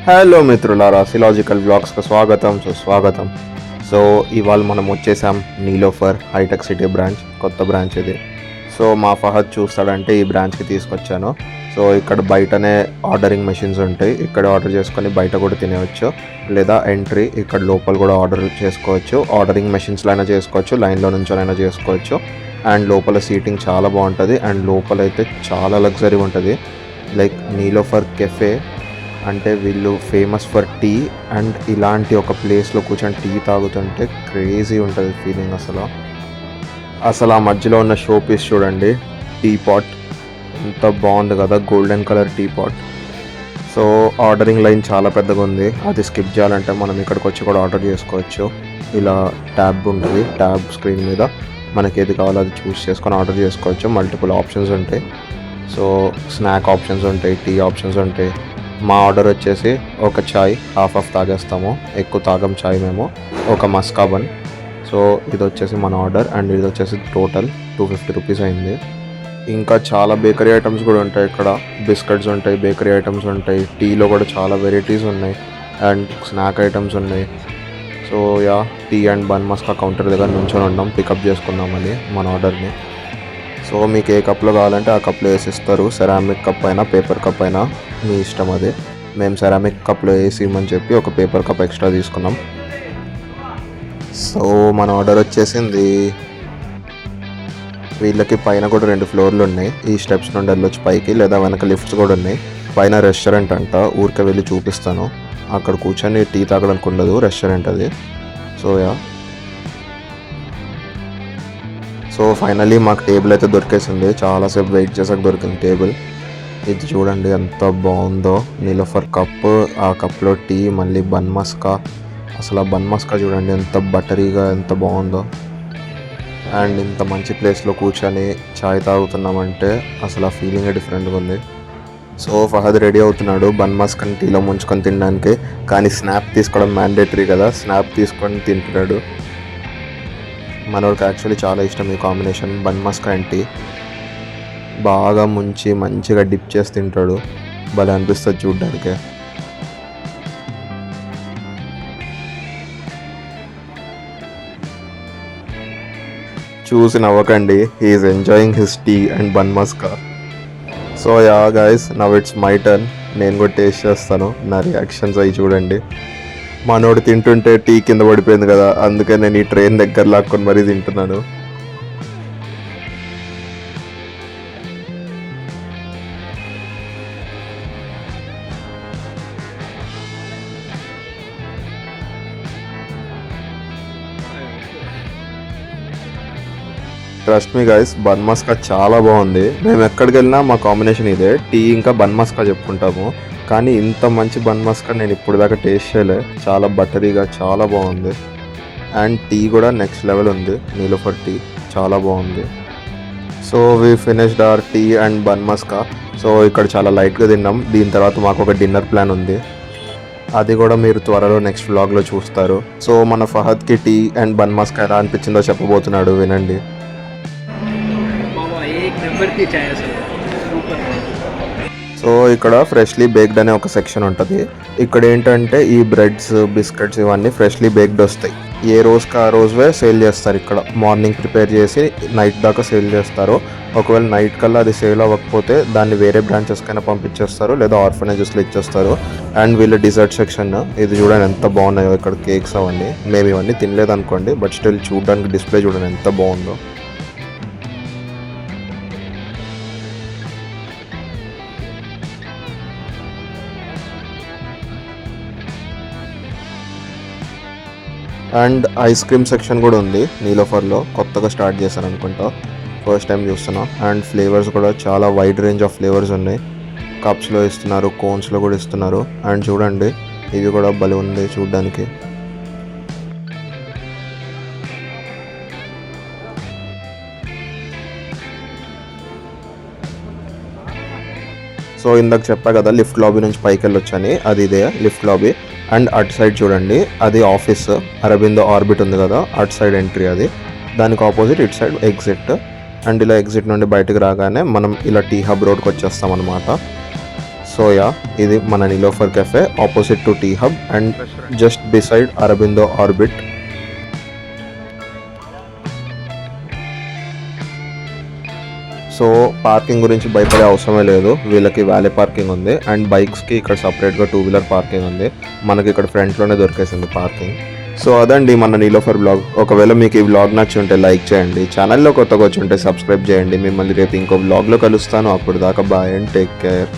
Hello మిత్రులారా, సిలాజికల్ బ్లాగ్స్కి స్వాగతం సుస్వాగతం. సో ఇవాళ మనం వచ్చేసాం నీలోఫర్ హైటెక్ సిటీ బ్రాంచ్, కొత్త బ్రాంచ్ ఇది. సో మా ఫహద్ చూస్తాడంటే ఈ బ్రాంచ్కి తీసుకొచ్చాను. సో ఇక్కడ బయటనే ఆర్డరింగ్ మెషిన్స్ ఉంటాయి, ఇక్కడ ఆర్డర్ చేసుకొని బయట కూడా తినేవచ్చు, లేదా ఎంట్రీ ఇక్కడ లోపల కూడా ఆర్డర్ చేసుకోవచ్చు. ఆర్డరింగ్ మెషిన్స్లో అయినా చేసుకోవచ్చు, లైన్లో నుంచోనైనా చేసుకోవచ్చు. అండ్ లోపల సీటింగ్ చాలా బాగుంటుంది, అండ్ లోపల అయితే చాలా లగ్జరీ ఉంటుంది. లైక్ నీలోఫర్ కెఫే అంటే వీళ్ళు ఫేమస్ ఫర్ టీ, అండ్ ఇలాంటి ఒక ప్లేస్లో కూర్చొని టీ తాగుతుంటే క్రేజీ ఉంటుంది ఫీలింగ్. అసలు ఆ మధ్యలో ఉన్న షో పీస్ చూడండి, టీ పాట్ ఎంత బాగుంది కదా, golden colour tea pot. So ordering line చాలా పెద్దగా ఉంది, అది స్కిప్ చేయాలంటే మనం ఇక్కడికి వచ్చి కూడా ఆర్డర్ చేసుకోవచ్చు. ఇలా ట్యాబ్ ఉంటుంది, ట్యాబ్ స్క్రీన్ మీద మనకి ఏది కావాలో అది చూస్ చేసుకొని ఆర్డర్ చేసుకోవచ్చు. మల్టిపుల్ ఆప్షన్స్ ఉంటాయి. సో స్నాక్ ఆప్షన్స్ ఉంటాయి, టీ ఆప్షన్స్ ఉంటాయి. మా ఆర్డర్ వచ్చేసి ఒక చాయ్ హాఫ్ తాగేస్తాము, ఎక్కువ తాగం చాయ్ మేము, ఒక మస్కా బన్. సో ఇది వచ్చేసి మన ఆర్డర్, అండ్ ఇది వచ్చేసి టోటల్ 250 రూపీస్ అయింది. ఇంకా చాలా బేకరీ ఐటమ్స్ కూడా ఉంటాయి ఇక్కడ, బిస్కెట్స్ ఉంటాయి, బేకరీ ఐటమ్స్ ఉంటాయి, టీలో కూడా చాలా వెరైటీస్ ఉన్నాయి, అండ్ స్నాక్ ఐటమ్స్ ఉన్నాయి. So tea and bun maska counter దగ్గర నుంచొని ఉన్నాం పికప్ చేసుకుందామని మన ఆర్డర్ని. సో మీకు ఏ కప్లో కావాలంటే ఆ కప్లో వేసిస్తారు, సెరామిక్ కప్ అయినా పేపర్ కప్ అయినా మీ ఇష్టం అది. మేము సెరామిక్ కప్లో వేసి ఇవ్వమని చెప్పి ఒక పేపర్ కప్ ఎక్స్ట్రా తీసుకున్నాం. సో మన ఆర్డర్ వచ్చేసింది. వీళ్ళకి పైన కూడా 2 ఫ్లోర్లు ఉన్నాయి, ఈ స్టెప్స్ నుండి వెళ్ళొచ్చు పైకి, లేదా వెనక లిఫ్ట్స్ కూడా ఉన్నాయి. పైన రెస్టారెంట్ అంట, ఊరికే వెళ్ళి చూపిస్తాను. అక్కడ కూర్చొని టీ తాగడానికి ఉండదు, రెస్టారెంట్ అది. సో ఫైనలీ మాకు టేబుల్ అయితే దొరికేసింది, చాలాసేపు వెయిట్ చేసాక దొరికింది టేబుల్. ఇది చూడండి ఎంత బాగుందో, నీలోఫర్ కప్, ఆ కప్లో టీ, మళ్ళీ బన్ మస్కా. అసలు ఆ బన్ మస్కా చూడండి ఎంత బటరీగా ఎంత బాగుందో. అండ్ ఇంత మంచి ప్లేస్లో కూర్చొని చాయ్ తాగుతున్నామంటే అసలు ఆ ఫీలింగే డిఫరెంట్గా ఉంది. సో ఫహద్ రెడీ అవుతున్నాడు బన్ మస్కాని టీలో ముంచుకొని తినడానికి, కానీ స్నాప్ తీసుకోవడం మ్యాండేటరీ కదా, స్నాప్ తీసుకొని తింటున్నాడు. మనోడికి యాక్చువల్లీ చాలా ఇష్టం ఈ combination, bun maska and tea. బాగా ముంచి మంచిగా డిప్ చేసి తింటాడు, భలే అనిపిస్తుంది చూడ్డానికి. చూసి నవ్వకండి, he's enjoying his tea and bun maska. So guys, now it's my turn. నేను కూడా టేస్ట్ చేస్తాను, నా రియాక్షన్స్ అవి చూడండి. మనోడు తింటుంటే టీ కింద పడిపోయింది కదా, అందుకే నేను ఈ ట్రైన్ దగ్గర లాక్కొని మరీ తింటున్నాను. ట్రస్ట్ మీ గైస్, బన్ మస్కా చాలా బాగుంది. మేము ఎక్కడికి వెళ్ళినా మా కాంబినేషన్ ఇదే, టీ ఇంకా బన్ మస్కా చెప్పుకుంటాము. కానీ ఇంత మంచి బన్ మస్కా నేను ఇప్పుడు దాకా టేస్ట్ చేయలే, చాలా బటరీగా చాలా బాగుంది. అండ్ టీ కూడా నెక్స్ట్ లెవెల్ ఉంది, నీలోఫర్ టీ చాలా బాగుంది. So we finished our tea and bun maska. So ఇక్కడ చాలా లైట్గా తిన్నాం, దీని తర్వాత మాకు ఒక డిన్నర్ ప్లాన్ ఉంది, అది కూడా మీరు త్వరలో నెక్స్ట్ వ్లాగ్లో చూస్తారు. సో మన ఫహద్కి టీ అండ్ బన్ మస్కా ఎలా అనిపించిందో చెప్పబోతున్నాడు, వినండి. సో ఇక్కడ ఫ్రెష్లీ బేక్డ్ అనే ఒక సెక్షన్ ఉంటుంది. ఇక్కడ ఏంటంటే ఈ బ్రెడ్స్, బిస్కెట్స్ ఇవన్నీ ఫ్రెష్లీ బేక్డ్ వస్తాయి. ఏ రోజుకి ఆ రోజువే సేల్ చేస్తారు. ఇక్కడ మార్నింగ్ ప్రిపేర్ చేసి నైట్ దాకా సేల్ చేస్తారు. ఒకవేళ నైట్ కల్లా అది సేల్ అవ్వకపోతే దాన్ని వేరే బ్రాంచెస్కైనా పంపించేస్తారు, లేదా ఆర్ఫనేజెస్లో ఇచ్చేస్తారు. అండ్ వీళ్ళ డిజర్ట్ సెక్షన్ ఇది చూడండి ఎంత బాగున్నాయో, ఇక్కడ కేక్స్ అవన్నీ. మేము ఇవన్నీ తినలేదు అనుకోండి, బట్ స్టిల్ చూడడానికి డిస్ప్లే చూడండి ఎంత బాగుందో. అండ్ ఐస్ క్రీమ్ సెక్షన్ కూడా ఉంది నీలోఫర్లో, కొత్తగా స్టార్ట్ చేశాను అనుకుంటా, ఫస్ట్ టైం చూస్తున్నా. అండ్ ఫ్లేవర్స్ కూడా చాలా వైడ్ రేంజ్ ఆఫ్ ఫ్లేవర్స్ ఉన్నాయి, కప్స్లో ఇస్తున్నారు, కోన్స్లో కూడా ఇస్తున్నారు. అండ్ చూడండి ఇవి కూడా భలే ఉంది చూడడానికి. సో ఇందాక చెప్పా కదా లిఫ్ట్ లాబీ నుంచి పైకి వెళ్ళొచ్చని, అది ఇదే లిఫ్ట్ లాబీ. అండ్ అటు సైడ్ చూడండి అది ఆఫీస్, అరబిందో ఆర్బిట్ ఉంది కదా, అటు సైడ్ ఎంట్రీ అది, దానికి ఆపోజిట్ ఇటు సైడ్ ఎగ్జిట్. అండ్ ఇలా ఎగ్జిట్ నుండి బయటకు రాగానే మనం ఇలా టీ హబ్ రోడ్కి వచ్చేస్తాం అనమాట. సో యా, ఇది మన Niloufer cafe opposite to T Hub and just beside Aurobindo Orbit. So parking గురించి భయపడే అవసరమే లేదు, వీళ్ళకి వ్యాలీ పార్కింగ్ ఉంది అండ్ బైక్స్కి ఇక్కడ సపరేట్గా 2-వీలర్ పార్కింగ్ ఉంది. మనకి ఇక్కడ ఫ్రంట్లోనే దొరికేసింది పార్కింగ్. సో అదండి మన నీలోఫర్ బ్లాగ్. ఒకవేళ మీకు ఈ బ్లాగ్ నచ్చి ఉంటే లైక్ చేయండి, ఛానల్లో కొత్తగా వచ్చి ఉంటే సబ్స్క్రైబ్ చేయండి. మిమ్మల్ని రేపు ఇంకో బ్లాగ్లో కలుస్తాను. అప్పుడు దాకా బాయ్ అండ్ టేక్ కేర్.